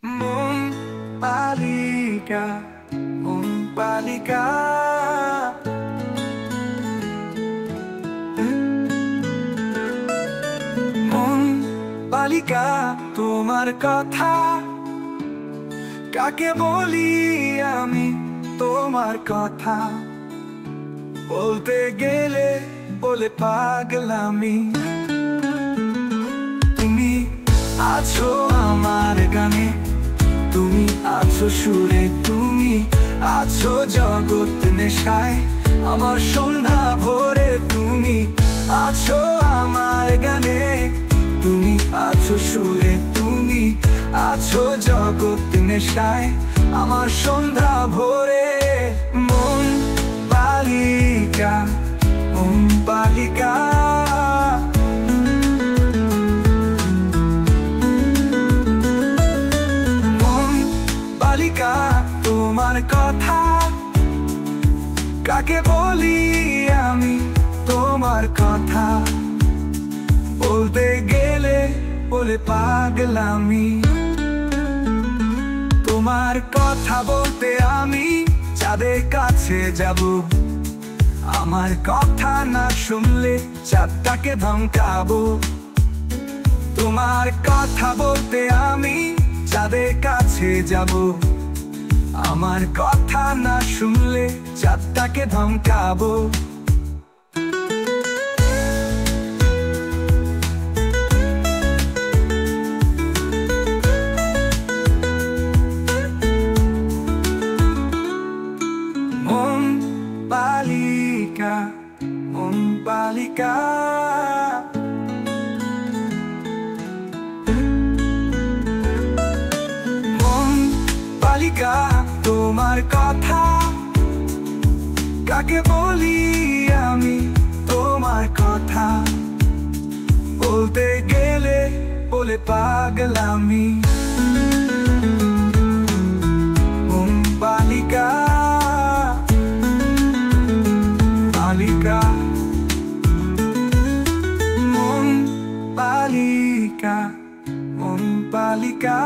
Mong palika, mong palika. মন বালিকা তোমার কথা কাকে বলি আমি তোমার কথা বলতে গেলে বলে পাগলামি তুমি আছো আমার গানে তুমি আছো সুরে তুমি আছো জগৎ নেশায় আমার সন্ধ্যা ভোরে তুমি আছো আমার গানে তুমি আছো সুরে তুমি আছো জগৎ নেশায় আমার সন্ধ্যা ভোরে মন বালিকা মন বালিকা মন বালিকা তোমার কথা কাকে বলি আমি তোমার কথা বলতে গেলে বলে পাগলামি তোমার কথা বলতে আমি চাঁদের কাছে যাব আমার কথা না শুনলে চাঁদটাকে ধমকাবো তোমার কথা বলতে আমি চাঁদের কাছে যাব আমার কথা না শুনলে চাঁদটাকে ধমকাবো মন বালিকা মন বালিকা মন বালিকা তোমার কথা কাকে বলি আমি তোমার কথা বলতে গেলে বলে পাগলামি মন বালিকা বালিকা মন বালিকা মন বালিকা